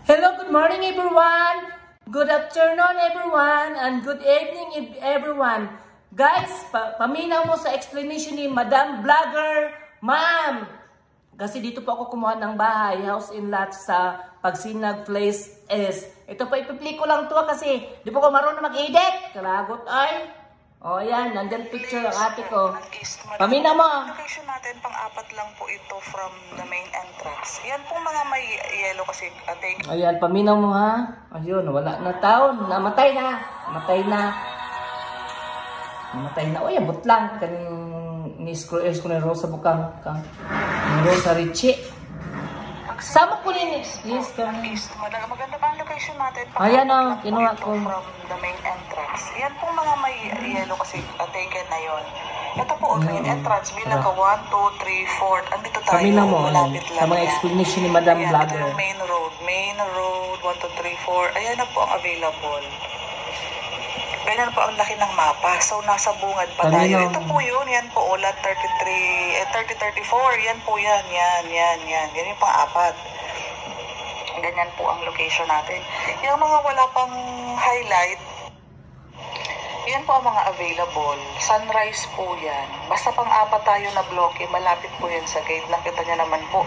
Hello, good morning everyone. Good afternoon everyone and good evening everyone. Guys, paminaw mo sa explanation ni Madam Vlogger, Ma'am. Kasi dito po ako kumuha ng bahay, house in lot sa Pagsinag Place S. Ito pa ipipli ko lang to kasi di po ko marunong mag-edit. Kalagot ay. O yan, nandyan picture ang ate ko. Pamina mo. Location natin, pang-apat lang po ito from the main entrance. Yan po mga may yellow kasi ate. Ayan, pamina mo ha. Ayun, wala na taon. Namatay na. Namatay na. Namatay na. O yan, butlang. Kaning ni-screw ko na Rosa Bukang. Ni Rosa Richie. Sama ko rin. Yes, kami. Maganda pa ang location natin. Ayan o, kinuha ko. From the main entrance. Yan po mga may yellow kasi taken na yun. Ito po, main entrance. Bilang ka 1, 2, 3, 4. Andito tayo. Kami na mo. Malapit lang. Sa mga explanation ni Madam Vlogger. Ito yung main road. Main road, 1, 2, 3, 4. Ayan na po ang available. Ganyan po ang laki ng mapa. So, nasa bungad pa tayo. Ito po yun. Yan po, ulat 30-34. Yan po yan. Yan. Yan yung pang-apat. Ganyan po ang location natin. Yung mga wala pang highlight, yan po ang mga available. Sunrise po yan. Basta pang-apat tayo na bloke, malapit po yan sa gate. Nakita nyo naman po,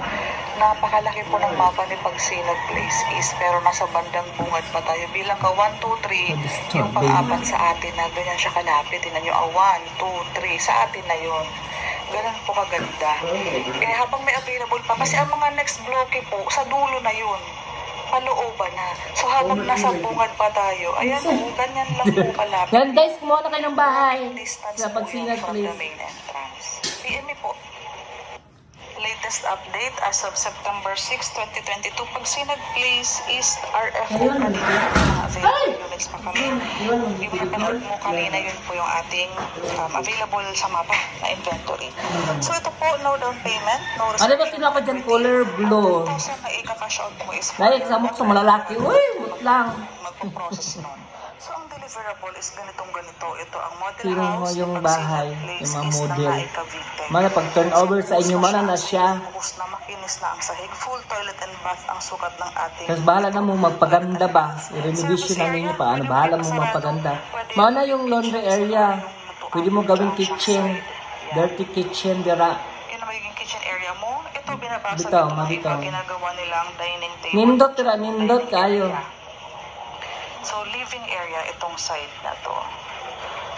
napakalaki po ng mapa ni Pagsinag Place East. Pero nasa bandang bungad pa tayo. Bilang ka 1, 2, 3, yung pang-apat sa atin na ganyan siya kalapit. Tinan nyo, 1, 2, 3, sa atin na yun. Ganun po kaganda. Eh habang may available pa, kasi ang mga next bloke po, sa dulo na yun. Palooban na. So habang nasa bungad pa tayo, ayan po, ganyan lang po kalapit. Yan guys, kumuha na kayo ng bahay. Distance Sa Pagsinag from the Place. main entrance. PM me po. Latest update as of September 6, 2022. Pagsinag Place East RFO kanina. Available units pa kami. Yung napanood mo kanina, yun po yung ating available sa mapa na inventory. So ito po, no down payment, no Ano ba tinapa dyan? Color blue. 1,000 na ika-cash out mo is Dahil kasama ko sa malalaki. Uy, wait lang. magpo-process nun. So, ang deliverable is ganito. Ito ang model Tingnan mo house. yung Pagsinag bahay, Place yung mga is model. na Cavite. Mana pag turnover sa inyo, mana na siya. Buhos na makinis na ang sahig. Full toilet and bath ang sukat ng ating. Tapos bahala na mo magpaganda ba? I-renovation na ninyo pa. Ano, bahala mo magpaganda. Mana yung laundry area. Pwede mo gawing kitchen. Dirty kitchen, dira. Yun ang magiging kitchen area mo. Ito binabasa Bitaw, nito mabitaw. pag ginagawa nilang dining table. Nindot, tira, nindot kayo. So, living area itong side na to.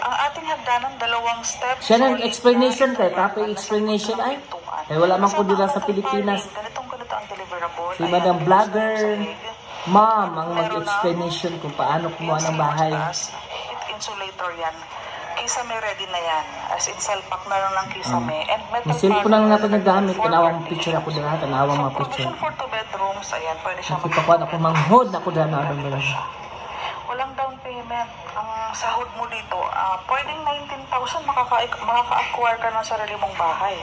Ang ating hagdanan, 2 steps. Siya ng explanation kay Tapay explanation ay. Kaya wala man ko dila sa Pilipinas. Ganito ang deliverable. Si Madam Vlogger, Ma'am, ang mag-explanation kung paano kumuha ng bahay. Heat insulator yan. Kisame ready na yan. As in, salpak na lang ng kisame. And metal Yung cellphone lang natin nagamit. Tanawang picture ako dila. Tanawang mga picture. for 2 bedrooms, ayan, pwede siya Ipakuha ako manghod ako dila na ano ba. walang down payment. Ang sahod mo dito, pwedeng 19,000 makaka-acquire ka ng sarili mong bahay.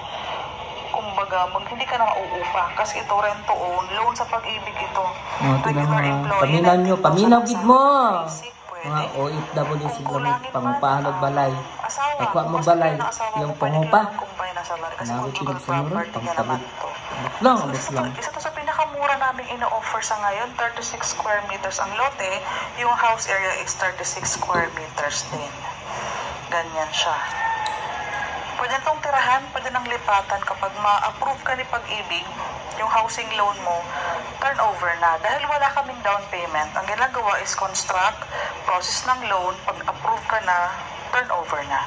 Kumbaga, hindi ka na mauupa. Kasi ito, rent to own. Loan sa pag-ibig ito. Regular employee. Paminaw nyo. Paminaw gid mo. Mga OFW sila pangupahan og balay. Pagkuha mo balay. Yung pangupa. Nabi pinagsanuro. Pangtabot. Lang, abos lang. Isa to sa pinakamura namin ina-offer sa ngayon, 36 square meters ang lote. Yung house area is 36 square meters din. Ganyan siya. Pwede itong tirahan, pwede nang lipatan kapag ma-approve ka ni Pag-ibig, yung housing loan mo, turnover na. Dahil wala kaming down payment, ang ginagawa is construct, process ng loan, pag-approve ka na, turnover na.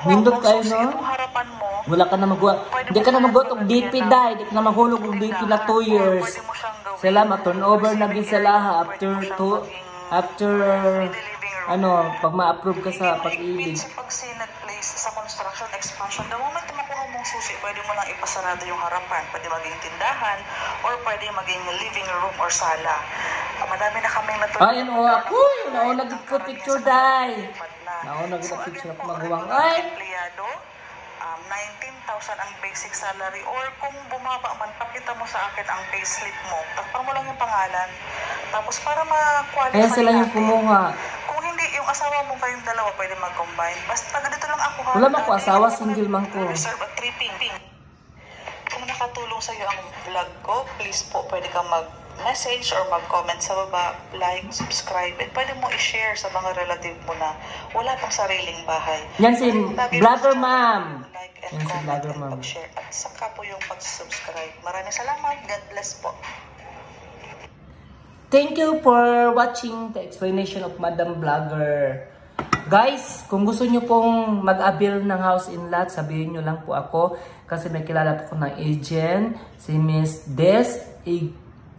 Nindot kayo, no? Yung harapan mo, Wala ka na magwa. Hindi ka na magwa og DP dai. Hindi ka na mahulog og DP na 2 years. pwede mo siyang gawin. Sila ma-turnover na din sila after ano, pag ma-approve ka sa Pag-ibig. Sa Pagsinag Place, sa construction expansion, the moment makuha mong susi, pwede mo lang ipasarado yung harapan. Pwede maging tindahan, or pwede maging living room or sala. Madami na kaming natuloy. Ayan o ako. Nauna gid ko picture dai. Nauna gid ang picture ako maguwang. Ay! Empleyado, 19,000 ang basic salary, or kung bumaba man, pakita mo sa akin ang payslip mo. Takpan mo lang yung pangalan. Tapos para ma-qualify Ayan sila yung natin. kumuha. Kung hindi, yung asawa mo kayong dalawa, pwede mag-combine. Basta ganito lang ako. Wala man ko asawa, single man ko. Reserve at 3 ping. Kung nakatulong sa'yo ang vlog ko, please po, pwede ka message or mag-comment sa baba, like, subscribe, and pwede mo i-share sa mga relative mo na wala pang sariling bahay. Yan si Vlogger Ma'am. Like and Yan si comment Vlogger and Ma'am. pag-share. At saka po yung pag-subscribe. Maraming salamat. God bless po. Thank you for watching the explanation of Madam Vlogger. Guys, kung gusto nyo pong mag-avail ng house in lot, sabihin nyo lang po ako. Kasi may kilala po ko ng agent, si Miss Des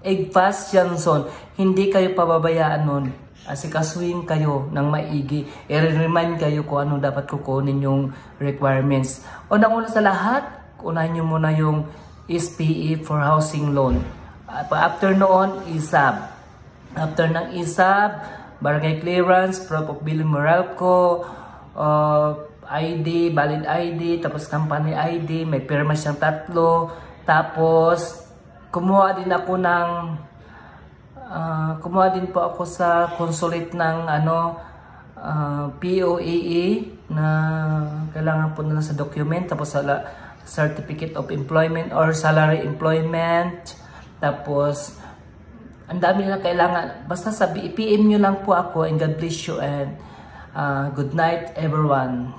Egfas Johnson. Hindi kayo pababayaan nun. Asikasuhin kayo ng maigi. I-remind kayo kung ano dapat kukunin yung requirements. Unang-una sa lahat, unahin nyo muna yung SPE for housing loan. After noon, ISAB. After ng ISAB, barangay clearance, proof of billing Meralco, ID, valid ID, tapos company ID, may pirma siyang 3. Tapos, kumuha din po ako sa consulate ng POAE na kailangan po nila sa document, tapos sa certificate of employment or salary employment, tapos ang dami na kailangan. Basta PM nyo lang po ako, and God bless you, and good night everyone.